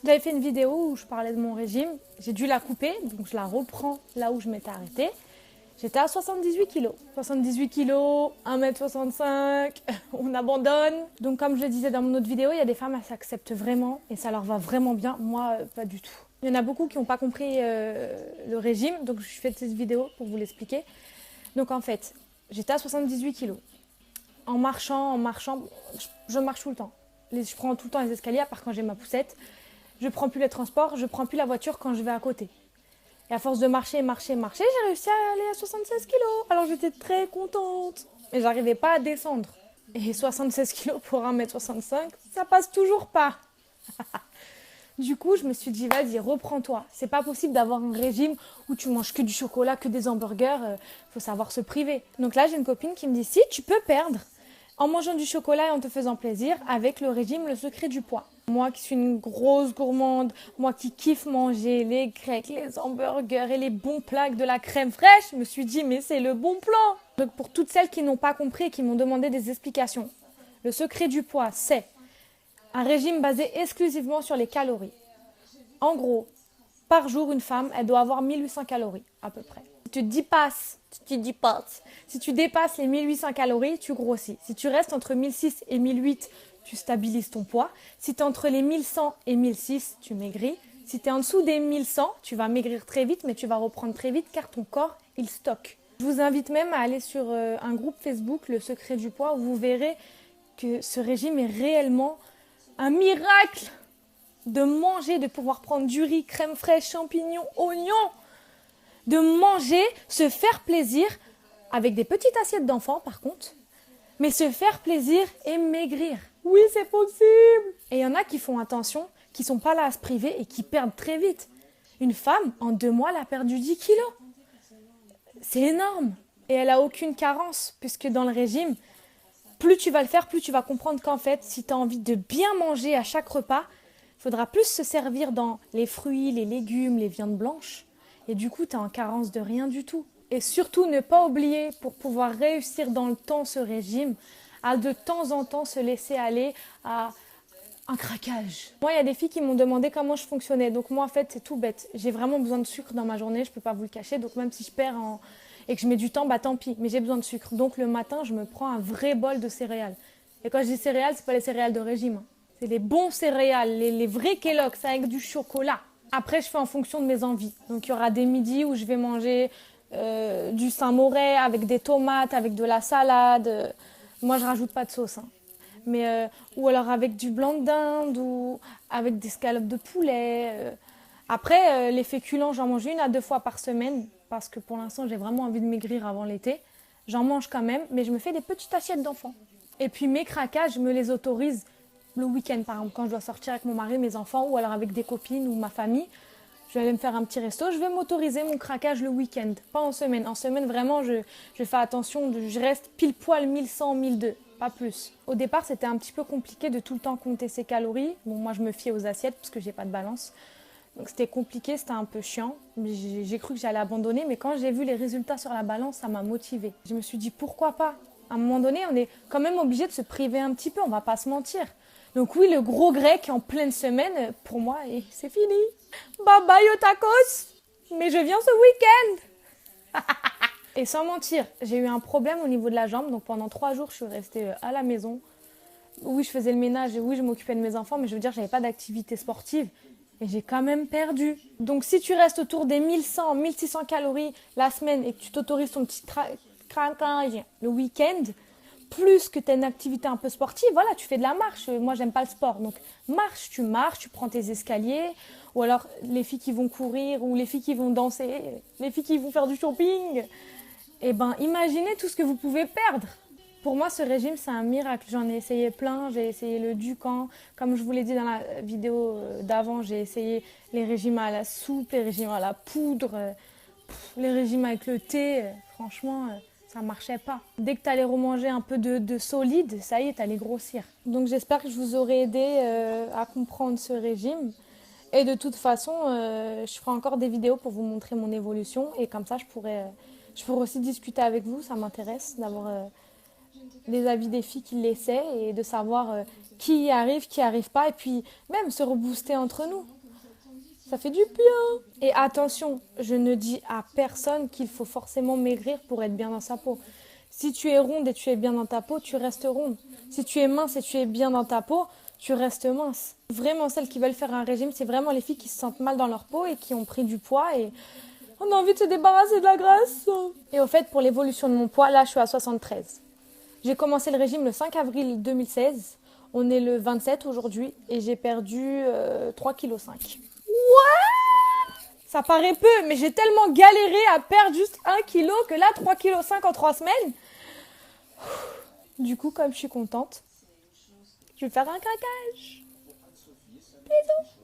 J'avais fait une vidéo où je parlais de mon régime. J'ai dû la couper, donc je la reprends là où je m'étais arrêtée. J'étais à 78 kilos. 78 kilos, 1m65, on abandonne. Donc comme je le disais dans mon autre vidéo, il y a des femmes, elles s'acceptent vraiment et ça leur va vraiment bien. Moi, pas du tout. Il y en a beaucoup qui n'ont pas compris le régime, donc je fais cette vidéo pour vous l'expliquer. Donc en fait, j'étais à 78 kilos. En marchant, je marche tout le temps. Je prends tout le temps les escaliers, à part quand j'ai ma poussette. Je prends plus les transports, je prends plus la voiture quand je vais à côté. Et à force de marcher, j'ai réussi à aller à 76 kilos. Alors j'étais très contente. Mais j'arrivais pas à descendre. Et 76 kilos pour 1m65, ça passe toujours pas. Du coup, je me suis dit, vas-y, reprends-toi. C'est pas possible d'avoir un régime où tu manges que du chocolat, que des hamburgers. Faut savoir se priver. Donc là, j'ai une copine qui me dit, si, tu peux perdre en mangeant du chocolat et en te faisant plaisir avec le régime Le Secret du Poids. Moi qui suis une grosse gourmande, moi qui kiffe manger les grecs, les hamburgers et les bons plats avec de la crème fraîche, je me suis dit mais c'est le bon plan. Donc pour toutes celles qui n'ont pas compris et qui m'ont demandé des explications, Le Secret du Poids, c'est un régime basé exclusivement sur les calories. En gros, par jour, une femme, elle doit avoir 1800 calories à peu près. Si tu dépasses les 1800 calories, tu grossis. Si tu restes entre 1600 et 1008, tu stabilises ton poids. Si tu es entre les 1100 et 1006, tu maigris. Si tu es en dessous des 1100, tu vas maigrir très vite, mais tu vas reprendre très vite car ton corps, il stocke. Je vous invite même à aller sur un groupe Facebook, Le Secret du Poids, où vous verrez que ce régime est réellement un miracle de manger, de pouvoir prendre du riz, crème fraîche, champignons, oignons, de manger, se faire plaisir, avec des petites assiettes d'enfants par contre, mais se faire plaisir et maigrir. Oui, c'est possible. Et il y en a qui font attention, qui sont pas là à se priver et qui perdent très vite. Une femme, en 2 mois, elle a perdu 10 kilos. C'est énorme. Et elle a aucune carence, puisque dans le régime, plus tu vas le faire, plus tu vas comprendre qu'en fait, si tu as envie de bien manger à chaque repas, il faudra plus se servir dans les fruits, les légumes, les viandes blanches. Et du coup, tu es en carence de rien du tout. Et surtout, ne pas oublier, pour pouvoir réussir dans le temps ce régime, à de temps en temps se laisser aller à un craquage. Moi, il y a des filles qui m'ont demandé comment je fonctionnais. Donc moi, en fait, c'est tout bête. J'ai vraiment besoin de sucre dans ma journée, je ne peux pas vous le cacher. Donc même si je perds et que je mets du temps, bah tant pis. Mais j'ai besoin de sucre. Donc le matin, je me prends un vrai bol de céréales. Et quand je dis céréales, c'est pas les céréales de régime. C'est les bons céréales, les vrais Kellogg's avec du chocolat. Après, je fais en fonction de mes envies. Donc il y aura des midis où je vais manger du Saint-Moré avec des tomates, avec de la salade. Moi, je rajoute pas de sauce. Mais, ou alors avec du blanc de dinde ou avec des scalopes de poulet. Après, les féculents, j'en mange 1 à 2 fois par semaine parce que pour l'instant, j'ai vraiment envie de maigrir avant l'été. J'en mange quand même, mais je me fais des petites assiettes d'enfants. Et puis mes craquages, je me les autorise le week-end, par exemple, quand je dois sortir avec mon mari, mes enfants, ou alors avec des copines ou ma famille. Je vais aller me faire un petit resto, je vais m'autoriser mon craquage le week-end, pas en semaine. En semaine, vraiment, je fais attention, je reste pile poil 1100, 1002, pas plus. Au départ, c'était un petit peu compliqué de tout le temps compter ses calories. Bon, moi, je me fiais aux assiettes parce que j'ai pas de balance. Donc c'était compliqué, c'était un peu chiant. J'ai cru que j'allais abandonner, mais quand j'ai vu les résultats sur la balance, ça m'a motivée. Je me suis dit, pourquoi pas? À un moment donné, on est quand même obligé de se priver un petit peu, on va pas se mentir. Donc oui, le gros grec en pleine semaine, pour moi, c'est fini. Bye bye au tacos. Mais je viens ce week-end. Et sans mentir, j'ai eu un problème au niveau de la jambe. Donc pendant 3 jours, je suis restée à la maison. Oui, je faisais le ménage et oui, je m'occupais de mes enfants. Mais je veux dire, j'avais pas d'activité sportive. Et j'ai quand même perdu. Donc si tu restes autour des 1100, 1600 calories la semaine et que tu t'autorises ton petit craquage le week-end, plus que tu as une activité un peu sportive, voilà, tu fais de la marche. Moi, j'aime pas le sport. Donc, marches, tu prends tes escaliers. Ou alors, les filles qui vont courir, ou les filles qui vont danser, les filles qui vont faire du shopping. Eh ben, imaginez tout ce que vous pouvez perdre. Pour moi, ce régime, c'est un miracle. J'en ai essayé plein. J'ai essayé le Ducan. Comme je vous l'ai dit dans la vidéo d'avant, j'ai essayé les régimes à la soupe, les régimes à la poudre, les régimes avec le thé. Franchement... ça marchait pas. Dès que tu allais remanger un peu de solide, ça y est, tu allais grossir. Donc j'espère que je vous aurai aidé à comprendre ce régime. Et de toute façon, je ferai encore des vidéos pour vous montrer mon évolution. Et comme ça, je pourrais aussi discuter avec vous. Ça m'intéresse d'avoir les avis des filles qui l'essaient et de savoir qui y arrive pas. Et puis même se rebooster entre nous. Ça fait du bien. Et attention, je ne dis à personne qu'il faut forcément maigrir pour être bien dans sa peau. Si tu es ronde et tu es bien dans ta peau, tu restes ronde. Si tu es mince et tu es bien dans ta peau, tu restes mince. Vraiment, celles qui veulent faire un régime, c'est vraiment les filles qui se sentent mal dans leur peau et qui ont pris du poids et on a envie de se débarrasser de la graisse. Et au fait, pour l'évolution de mon poids, là, je suis à 73. J'ai commencé le régime le 5 avril 2016. On est le 27 aujourd'hui et j'ai perdu 3,5 kg. Ça paraît peu, mais j'ai tellement galéré à perdre juste 1 kg que là, 3,5 kg en 3 semaines. Du coup, comme je suis contente, je vais faire un craquage. Bisous.